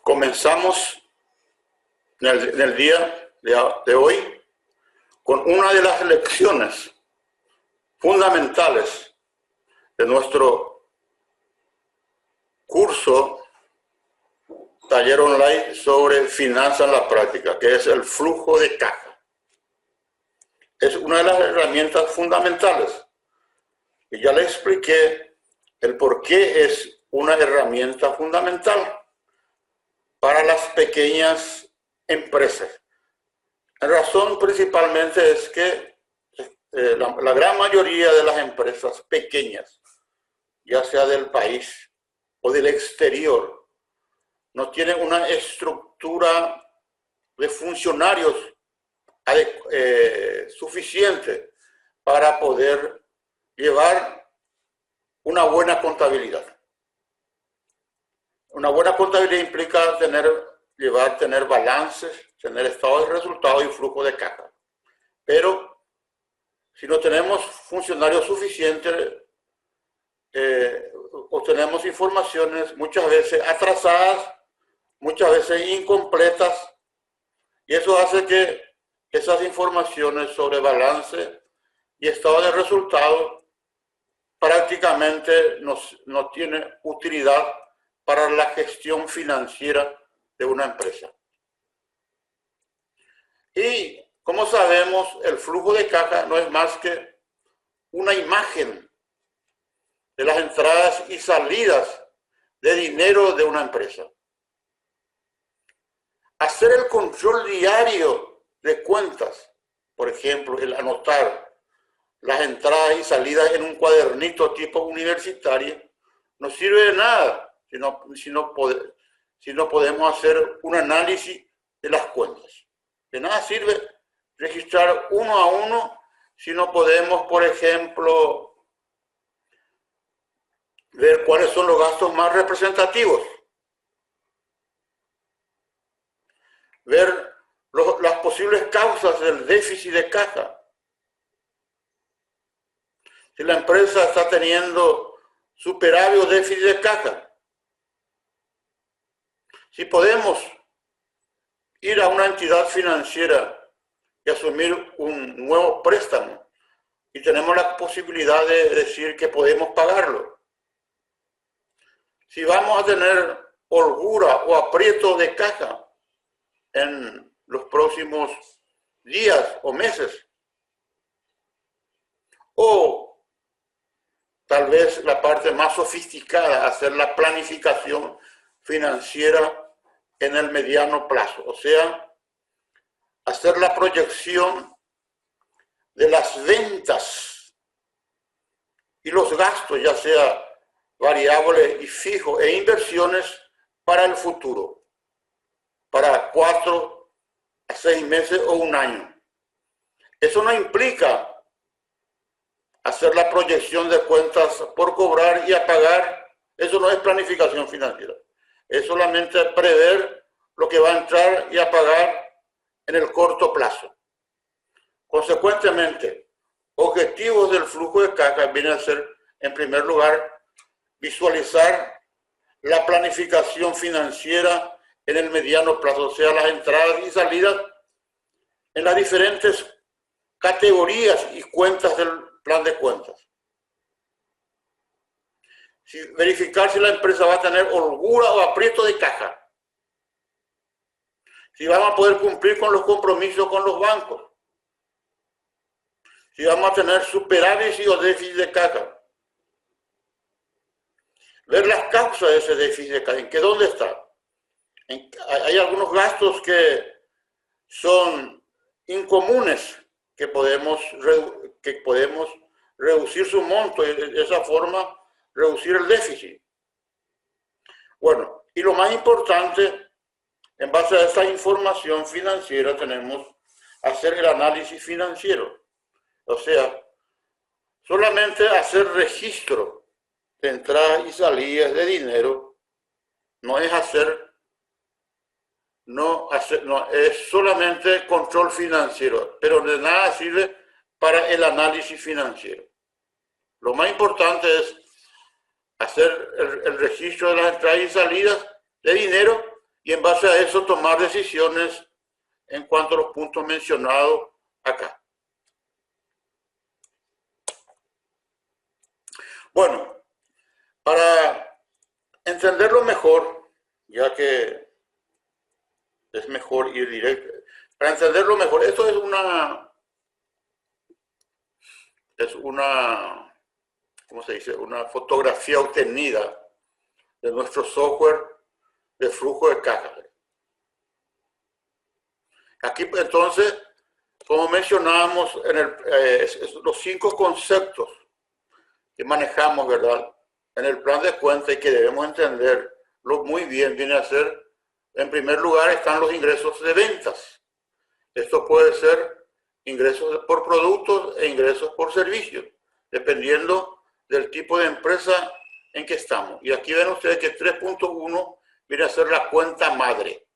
Comenzamos en el día de hoy con una de las lecciones fundamentales de nuestro curso taller online sobre finanzas en la práctica, que es el flujo de caja. Es una de las herramientas fundamentales. Y ya le expliqué el por qué es una herramienta fundamental para las pequeñas empresas. La razón principalmente es que la gran mayoría de las empresas pequeñas, ya sea del país o del exterior, no tienen una estructura de funcionarios suficiente para poder llevar una buena contabilidad. Una buena contabilidad implica tener balances, tener estado de resultados y flujo de caja. Pero si no tenemos funcionarios suficientes, obtenemos informaciones muchas veces atrasadas, muchas veces incompletas, y eso hace que esas informaciones sobre balance y estado de resultados prácticamente no tienen utilidad para la gestión financiera de una empresa. Y como sabemos, el flujo de caja no es más que una imagen de las entradas y salidas de dinero de una empresa. Hacer el control diario de cuentas, por ejemplo, el anotar las entradas y salidas en un cuadernito tipo universitario, no sirve de nada si no podemos hacer un análisis de las cuentas. De nada sirve registrar uno a uno si no podemos, por ejemplo, ver cuáles son los gastos más representativos, ver las posibles causas del déficit de caja. Si la empresa está teniendo superávit o déficit de caja, si podemos ir a una entidad financiera y asumir un nuevo préstamo y tenemos la posibilidad de decir que podemos pagarlo. Si vamos a tener holgura o aprieto de caja en los próximos días o meses. O tal vez la parte más sofisticada, hacer la planificación financiera en el mediano plazo. O sea, hacer la proyección de las ventas y los gastos, ya sea variables y fijos, e inversiones para el futuro, para 4 a 6 meses o un año. Eso no implica hacer la proyección de cuentas por cobrar y a pagar. Eso no es planificación financiera. Es solamente prever lo que va a entrar y a pagar en el corto plazo. Consecuentemente, objetivos del flujo de caja vienen a ser, en primer lugar, visualizar la planificación financiera en el mediano plazo, o sea, las entradas y salidas en las diferentes categorías y cuentas del plan de cuentas. Verificar si la empresa va a tener holgura o aprieto de caja. Si vamos a poder cumplir con los compromisos con los bancos. Si vamos a tener superávit o déficit de caja. Ver las causas de ese déficit de caja. ¿Dónde está? Hay algunos gastos que son incomunes que podemos reducir su monto y de esa forma reducir el déficit. Bueno, y lo más importante, en base a esta información financiera tenemos que hacer el análisis financiero. O sea, solamente hacer registro de entradas y salidas de dinero no es es solamente control financiero, pero de nada sirve para el análisis financiero. Lo más importante es hacer el registro de las entradas y salidas de dinero y en base a eso tomar decisiones en cuanto a los puntos mencionados acá. Bueno, para entenderlo mejor, ya que es mejor ir directo, para entenderlo mejor, esto es una, ¿cómo se dice? Una fotografía obtenida de nuestro software de flujo de caja. Aquí entonces, como mencionábamos, los 5 conceptos que manejamos, ¿verdad?, en el plan de cuenta y que debemos entenderlo muy bien, viene a ser, en primer lugar, están los ingresos de ventas. Esto puede ser ingresos por productos e ingresos por servicios, dependiendo del tipo de empresa en que estamos. Y aquí ven ustedes que 3.1 viene a ser la cuenta madre.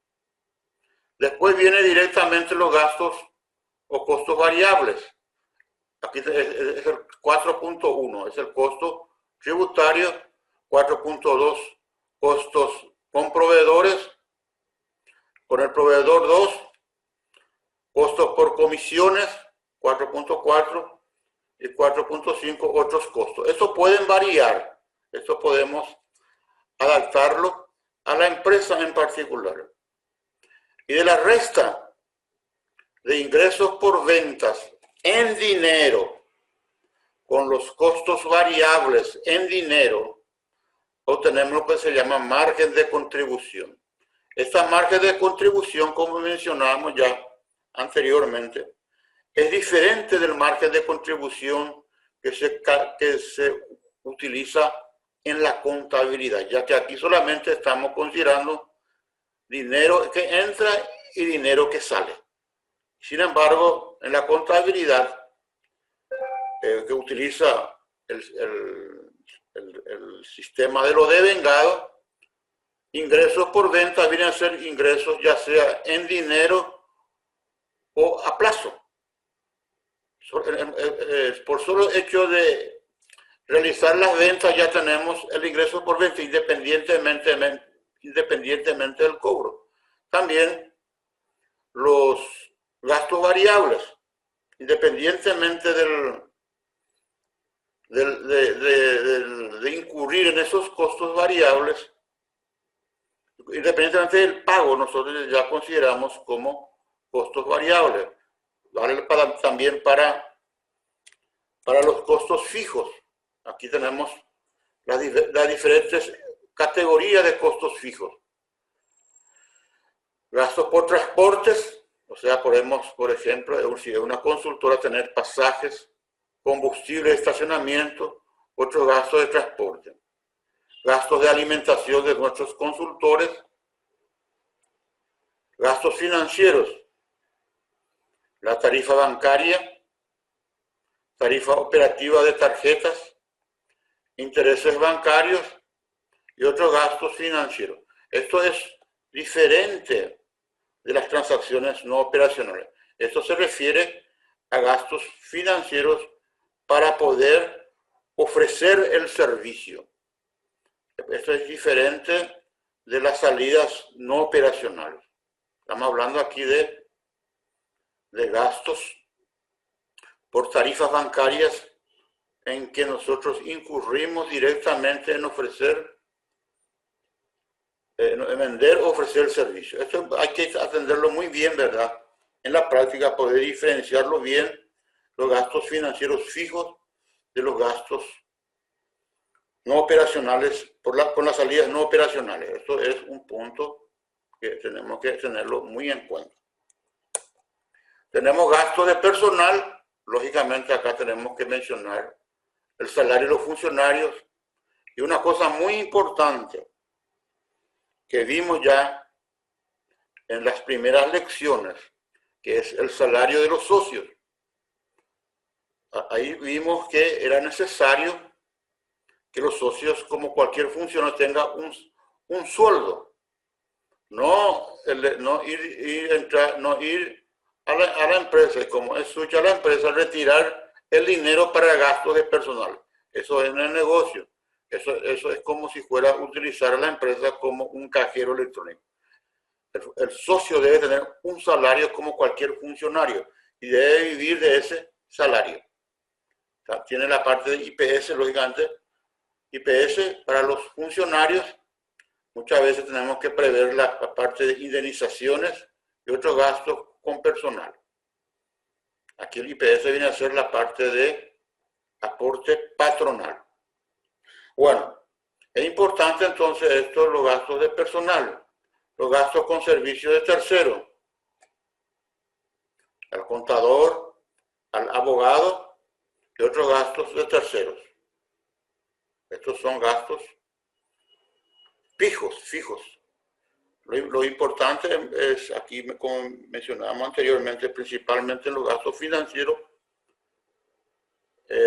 Después viene directamente los gastos o costos variables. Aquí es el 4.1, es el costo tributario. 4.2, costos con proveedores. Con el proveedor 2, costos por comisiones. 4.4 y 4.5, otros costos. Estos pueden variar. Esto podemos adaptarlo a la empresa en particular. Y de la resta de ingresos por ventas en dinero, con los costos variables en dinero, obtenemos lo que se llama margen de contribución. Esta margen de contribución, como mencionábamos ya anteriormente, es diferente del margen de contribución que se utiliza en la contabilidad, ya que aquí solamente estamos considerando dinero que entra y dinero que sale. Sin embargo, en la contabilidad que utiliza el sistema de lo devengado, ingresos por venta vienen a ser ingresos ya sea en dinero o a plazo. Por solo hecho de realizar las ventas ya tenemos el ingreso por venta independientemente del cobro. También los gastos variables, independientemente de incurrir en esos costos variables, independientemente del pago, nosotros ya consideramos como costos variables. Vale también para los costos fijos. Aquí tenemos las diferentes categorías de costos fijos. Gastos por transportes, o sea, podemos, por ejemplo, si es una consultora, tener pasajes, combustible de estacionamiento, otros gastos de transporte. Gastos de alimentación de nuestros consultores, gastos financieros, la tarifa bancaria, tarifa operativa de tarjetas, intereses bancarios y otros gastos financieros. Esto es diferente de las transacciones no operacionales. Esto se refiere a gastos financieros para poder ofrecer el servicio. Esto es diferente de las salidas no operacionales. Estamos hablando aquí de gastos por tarifas bancarias en que nosotros incurrimos directamente en ofrecer, en vender o ofrecer el servicio. Esto hay que atenderlo muy bien, ¿verdad? En la práctica poder diferenciarlo bien, los gastos financieros fijos de los gastos no operacionales, con las salidas no operacionales. Esto es un punto que tenemos que tenerlo muy en cuenta. Tenemos gastos de personal. Lógicamente acá tenemos que mencionar el salario de los funcionarios. Y una cosa muy importante que vimos ya en las primeras lecciones, que es el salario de los socios. Ahí vimos que era necesario que los socios, como cualquier funcionario, tengan un sueldo. No ir a la empresa, y como es suya la empresa, retirar el dinero para gastos de personal. Eso es en el negocio. Eso es como si fuera a utilizar a la empresa como un cajero electrónico. El socio debe tener un salario como cualquier funcionario y debe vivir de ese salario. O sea, tiene la parte de IPS, lógicamente. IPS para los funcionarios, muchas veces tenemos que prever la parte de indemnizaciones y otros gastos con personal. Aquí el IPS viene a ser la parte de aporte patronal. Bueno, es importante entonces esto, los gastos de personal, los gastos con servicios de tercero, al contador, al abogado y otros gastos de terceros. Estos son gastos fijos. Lo importante es, aquí como mencionamos anteriormente, principalmente en los gastos financieros,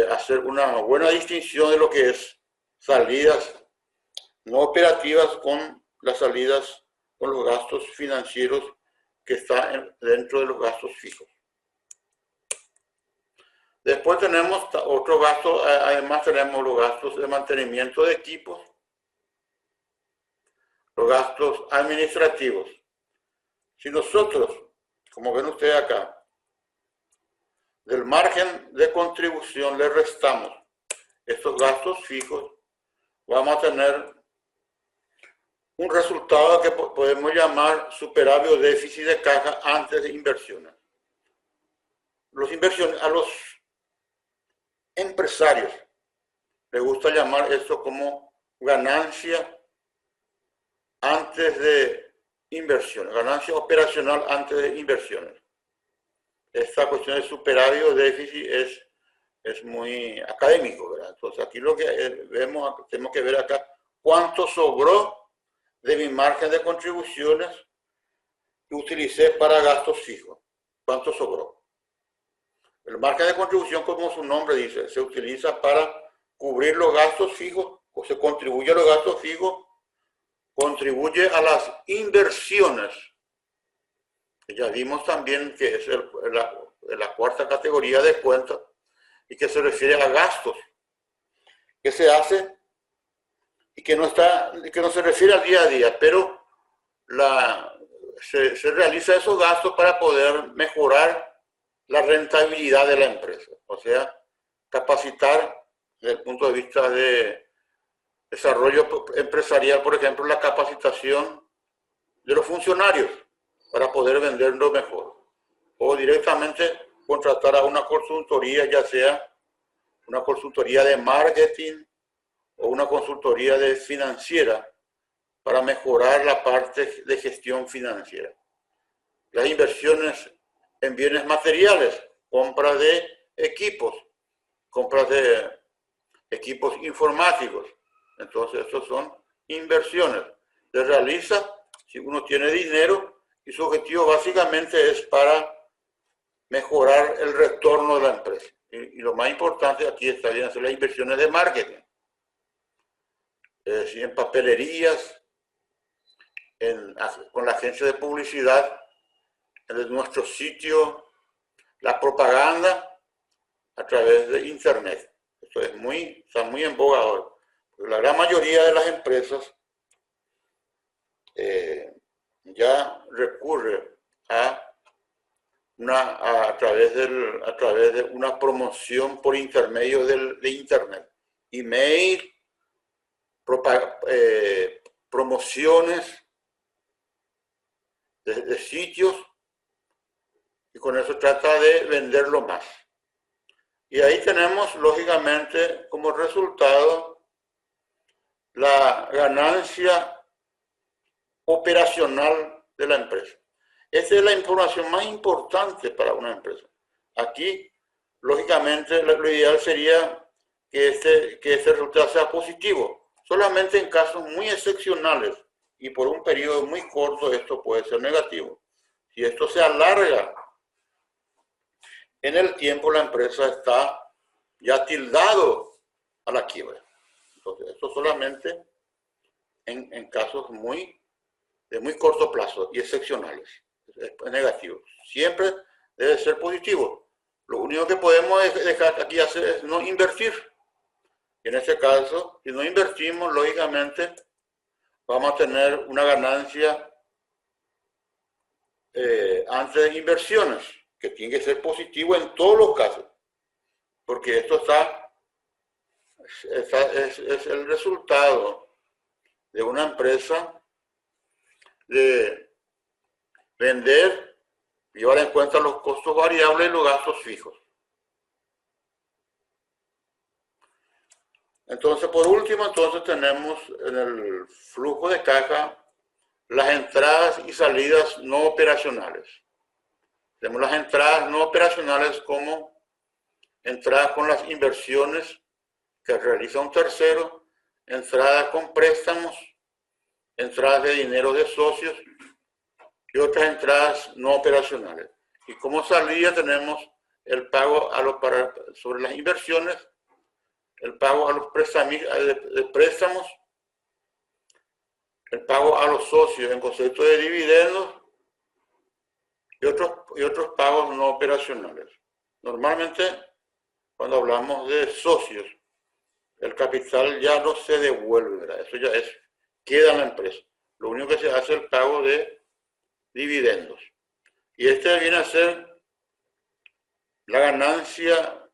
hacer una buena distinción de lo que es salidas no operativas con las salidas, con los gastos financieros que están dentro de los gastos fijos. Después tenemos otro gasto, además tenemos los gastos de mantenimiento de equipos, los gastos administrativos. Si nosotros, como ven ustedes acá, del margen de contribución le restamos estos gastos fijos, vamos a tener un resultado que podemos llamar superávit o déficit de caja antes de inversiones. A los empresarios les gusta llamar esto como ganancia antes de inversiones, ganancia operacional antes de inversiones. Esta cuestión de superávit o déficit es muy académico, ¿verdad? Entonces aquí lo que vemos, tenemos que ver acá cuánto sobró de mi margen de contribuciones que utilicé para gastos fijos. ¿Cuánto sobró? El margen de contribución, como su nombre dice, se utiliza para cubrir los gastos fijos, o se contribuye a los gastos fijos, contribuye a las inversiones. Ya vimos también que es la cuarta categoría de cuenta y que se refiere a gastos que se hace y que no se refiere al día a día, pero se realiza esos gastos para poder mejorar la rentabilidad de la empresa, o sea, capacitar desde el punto de vista de desarrollo empresarial, por ejemplo, la capacitación de los funcionarios para poder venderlo mejor, o directamente contratar a una consultoría, ya sea una consultoría de marketing o una consultoría de financiera para mejorar la parte de gestión financiera. Las inversiones en bienes materiales, compra de equipos, compras de equipos informáticos. Entonces, estos son inversiones. Se realiza si uno tiene dinero y su objetivo básicamente es para mejorar el retorno de la empresa. Y lo más importante aquí está bien hacer las inversiones de marketing. Es decir, en papelerías, con la agencia de publicidad, en nuestro sitio, la propaganda a través de Internet. Esto está muy en boga ahora. La gran mayoría de las empresas ya recurre a través de una promoción por intermedio de Internet. Email, promociones de sitios, y con eso trata de venderlo más. Y ahí tenemos, lógicamente, como resultado, la ganancia operacional de la empresa. Esa es la información más importante para una empresa. Aquí, lógicamente, lo ideal sería que este resultado sea positivo. Solamente en casos muy excepcionales y por un periodo muy corto esto puede ser negativo. Si esto se alarga en el tiempo, la empresa está ya tildado a la quiebra. Entonces, esto solamente en casos de muy corto plazo y excepcionales. Es negativo. Siempre debe ser positivo. Lo único que podemos dejar aquí hacer es no invertir. Y en este caso, si no invertimos, lógicamente, vamos a tener una ganancia antes de inversiones, que tiene que ser positivo en todos los casos, porque esto es el resultado de una empresa de vender, llevar en cuenta los costos variables y los gastos fijos. Entonces, por último, tenemos en el flujo de caja las entradas y salidas no operacionales. Tenemos las entradas no operacionales como entradas con las inversiones que realiza un tercero, entradas con préstamos, entradas de dinero de socios y otras entradas no operacionales. Y como salida tenemos el pago sobre las inversiones, el pago a los préstamos, el pago a los socios en concepto de dividendos y otros pagos no operacionales. Normalmente, cuando hablamos de socios, el capital ya no se devuelve, ¿verdad? Eso ya queda en la empresa. Lo único que se hace es el pago de dividendos. Y este viene a ser la ganancia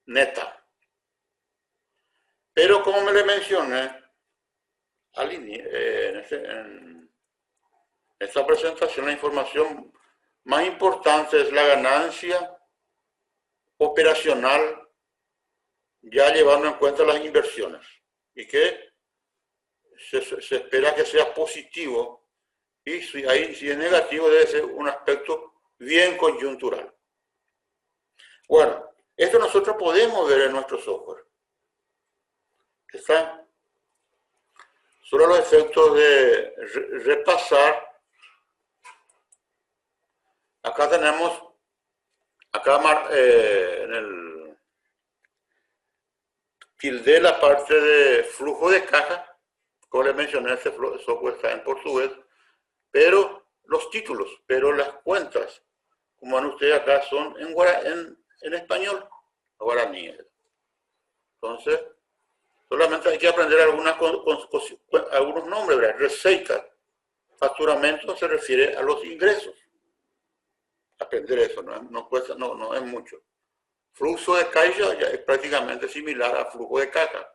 neta. Pero como me le mencioné en esta presentación, la información más importante es la ganancia operacional, ya llevando en cuenta las inversiones, y que se espera que sea positivo, y si es negativo debe ser un aspecto bien coyuntural. Bueno, esto nosotros podemos ver en nuestro software. Está solo los efectos de repasar. Acá tenemos, en el tilde la parte de flujo de caja. Como les mencioné, este software está en portugués, pero los títulos, pero las cuentas, como ven ustedes acá, son en español, guaraní. Entonces, solamente hay que aprender algunos nombres, ¿verdad? Receita, facturamento se refiere a los ingresos. Aprender eso no cuesta, no es mucho. Flujo de caja ya es prácticamente similar a flujo de caja.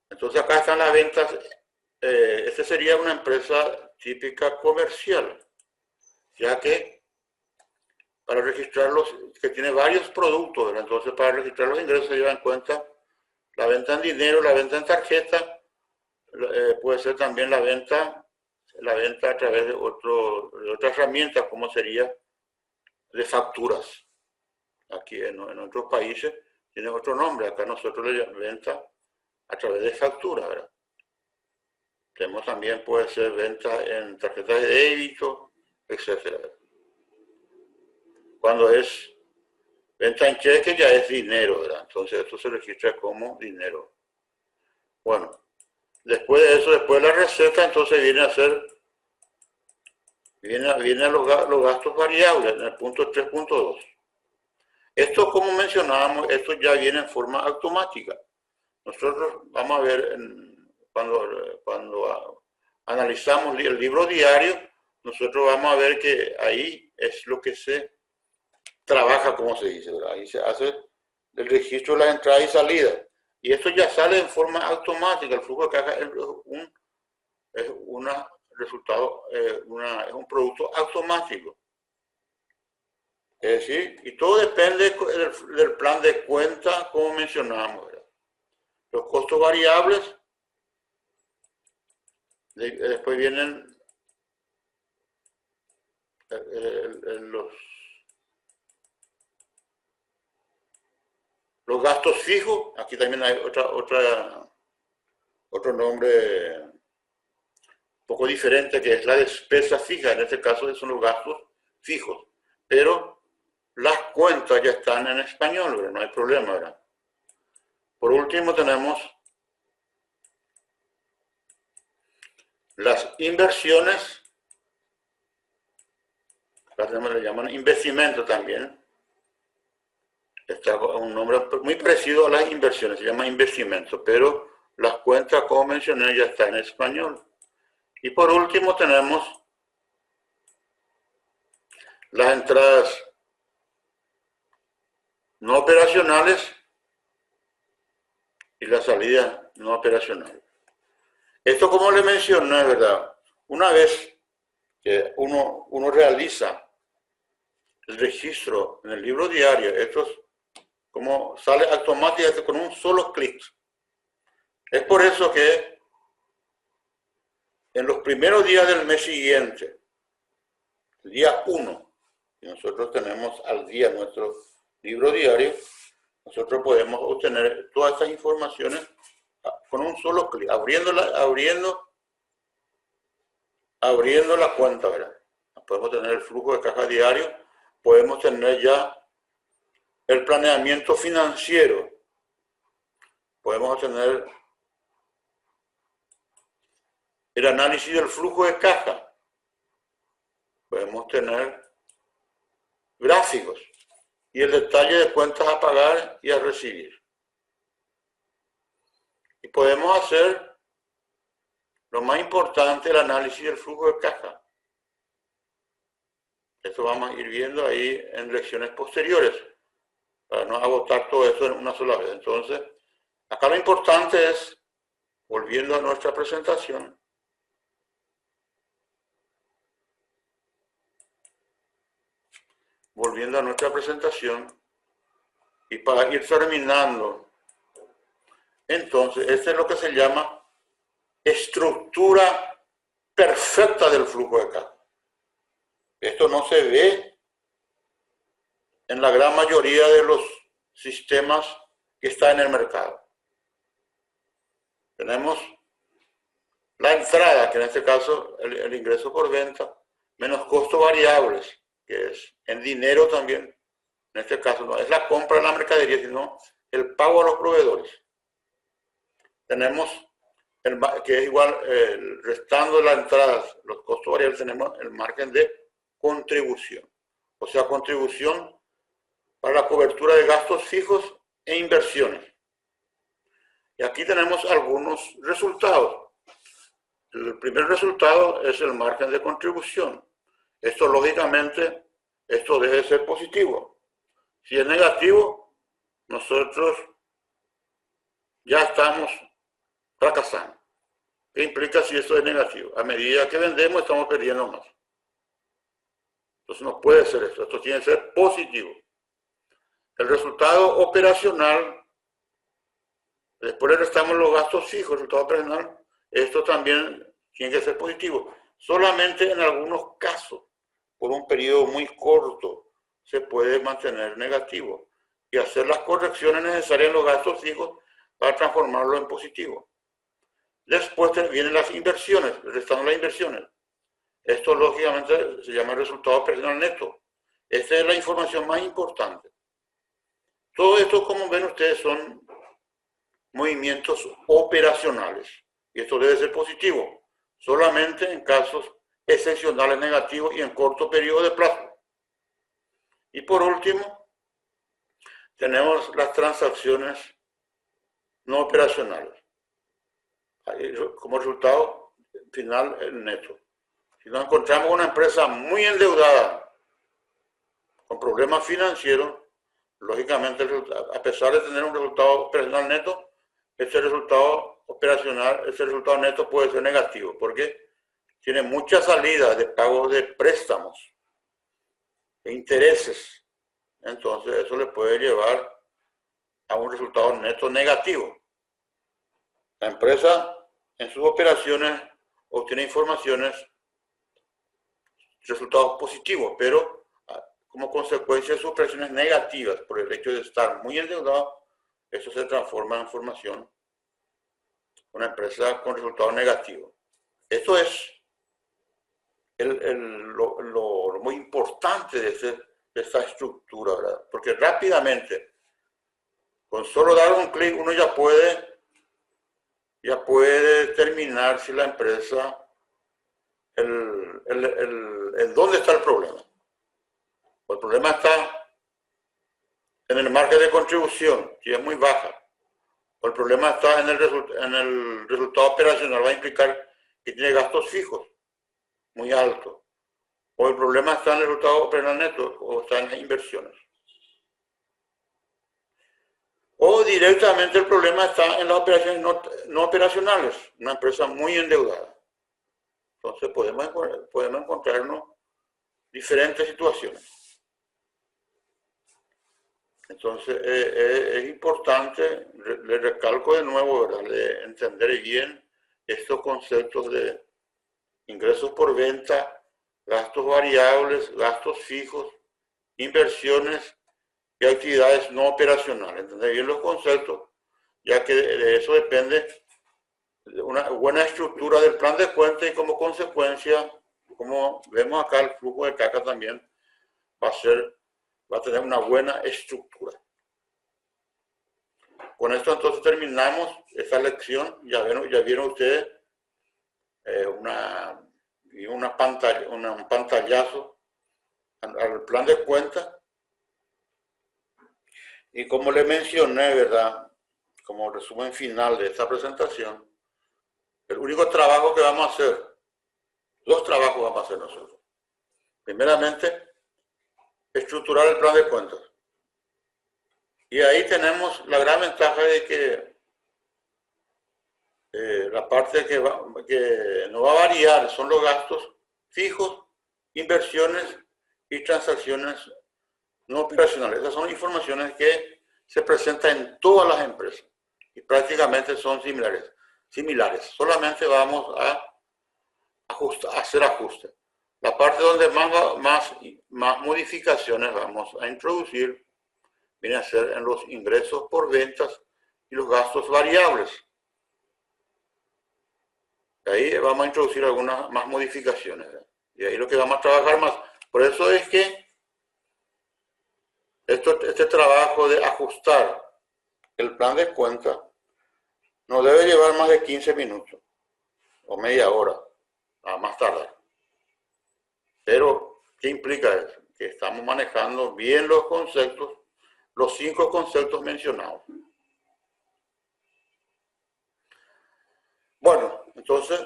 Entonces acá están las ventas. Esta sería una empresa típica comercial, ya que para registrar que tiene varios productos, ¿verdad? Entonces para registrar los ingresos se lleva en cuenta la venta en dinero, la venta en tarjeta, puede ser también la venta a través de otra herramienta, como sería de facturas. Aquí en otros países tiene otro nombre, acá nosotros le llamamos venta a través de factura, ¿verdad? Tenemos también, puede ser venta en tarjetas de débito, etc. Cuando es venta en cheque ya es dinero, ¿verdad? Entonces esto se registra como dinero. Bueno, después de eso, después de la receta, entonces viene a los gastos variables en el punto 3.2. Esto, como mencionábamos, esto ya viene en forma automática. Nosotros vamos a ver cuando analizamos el libro diario, nosotros vamos a ver que ahí es lo que se trabaja, como se dice, ¿verdad? Ahí se hace el registro de las entradas y salidas. Y esto ya sale en forma automática. El flujo de caja es un producto automático. Es decir, y todo depende del plan de cuenta, como mencionamos, ¿verdad? Los costos variables, después vienen los gastos fijos. Aquí también hay otro nombre un poco diferente, que es la despesa fija. En este caso son los gastos fijos, pero las cuentas ya están en español, ¿verdad? No hay problema, ¿verdad? Por último tenemos las inversiones, le llaman investimento también. Está un nombre muy parecido a las inversiones, se llama investimento, pero las cuentas, como mencioné, ya están en español. Y por último tenemos las entradas no operacionales y la salida no operacional. Esto, como le mencioné, ¿verdad? Una vez que uno realiza el registro en el libro diario, esto es como sale automáticamente con un solo clic. Es por eso que en los primeros días del mes siguiente, el día 1, si nosotros tenemos al día nuestro libro diario, nosotros podemos obtener todas estas informaciones con un solo clic, abriendo la cuenta, ¿verdad? Podemos tener el flujo de caja diario, podemos tener ya el planeamiento financiero, podemos tener el análisis del flujo de caja, podemos tener gráficos y el detalle de cuentas a pagar y a recibir. Y podemos hacer lo más importante, el análisis del flujo de caja. Esto vamos a ir viendo ahí en lecciones posteriores, para no agotar todo eso en una sola vez. Entonces, acá lo importante es, volviendo a nuestra presentación, y para ir terminando, entonces, este es lo que se llama estructura perfecta del flujo de caja. Esto no se ve en la gran mayoría de los sistemas que están en el mercado. Tenemos la entrada, que en este caso el ingreso por venta, menos costos variables, que es en dinero también. En este caso no es la compra de la mercadería, sino el pago a los proveedores. Tenemos, que es igual, restando las entradas, los costos variables, tenemos el margen de contribución. O sea, contribución para la cobertura de gastos fijos e inversiones. Y aquí tenemos algunos resultados. El primer resultado es el margen de contribución. Esto, lógicamente, esto debe ser positivo. Si es negativo, nosotros ya estamos fracasando. ¿Qué implica si esto es negativo? A medida que vendemos, estamos perdiendo más. Entonces no puede ser esto. Esto tiene que ser positivo. El resultado operacional, después le restamos los gastos fijos, el resultado operacional, esto también tiene que ser positivo. Solamente en algunos casos, por un periodo muy corto, se puede mantener negativo y hacer las correcciones necesarias en los gastos fijos para transformarlo en positivo. Después vienen las inversiones, restando las inversiones. Esto, lógicamente, se llama el resultado operacional neto. Esta es la información más importante. Todo esto, como ven ustedes, son movimientos operacionales. Y esto debe ser positivo, solamente en casos excepcionales negativos y en corto periodo de plazo. Y por último, tenemos las transacciones no operacionales. Como resultado final, el neto. Si nos encontramos una empresa muy endeudada, con problemas financieros, lógicamente, a pesar de tener un resultado operacional neto, ese resultado neto puede ser negativo, porque tiene mucha salida de pago de préstamos, de intereses. Entonces, eso le puede llevar a un resultado neto negativo. La empresa, en sus operaciones, obtiene resultados positivos, pero como consecuencia de sus operaciones negativas, por el hecho de estar muy endeudado, eso se transforma en formación una empresa con resultados negativos. Esto es lo muy importante de esta estructura, ¿verdad? Porque rápidamente, con solo dar un clic, uno ya puede determinar si la empresa, en dónde está el problema. El problema está en el margen de contribución, si es muy baja. O el problema está en el resultado operacional, va a implicar que tiene gastos fijos muy altos. o el problema está en el resultado operacional neto, o está en las inversiones. O directamente el problema está en las operaciones no operacionales, una empresa muy endeudada. Entonces podemos encontrarnos diferentes situaciones. Entonces es importante, le recalco de nuevo, ¿verdad?, de entender bien estos conceptos de ingresos por venta, gastos variables, gastos fijos, inversiones y actividades no operacionales. Entender bien los conceptos, ya que de eso depende una buena estructura del plan de cuenta y como consecuencia, como vemos acá, el flujo de caja también va a tener una buena estructura. Con esto entonces terminamos esta lección. Ya vieron ustedes un pantallazo al plan de cuenta. Y como le mencioné, ¿verdad?, como resumen final de esta presentación, el único trabajo que vamos a hacer, dos trabajos vamos a hacer nosotros. Primeramente, estructurar el plan de cuentas. Y ahí tenemos la gran ventaja de que la parte que no va a variar son los gastos fijos, inversiones y transacciones no operacionales. Esas son informaciones que se presentan en todas las empresas y prácticamente son similares. Solamente vamos a hacer ajustes. La parte donde más modificaciones vamos a introducir viene a ser en los ingresos por ventas y los gastos variables. Ahí vamos a introducir algunas más modificaciones, ¿verdad? Y ahí lo que vamos a trabajar más. Por eso es que este trabajo de ajustar el plan de cuenta no debe llevar más de 15 minutos o media hora, a más tardar. Pero, ¿qué implica eso? Que estamos manejando bien los conceptos, los 5 conceptos mencionados. Bueno, entonces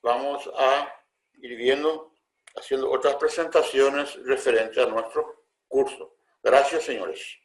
vamos a ir viendo, haciendo otras presentaciones referentes a nuestro curso. Gracias, señores.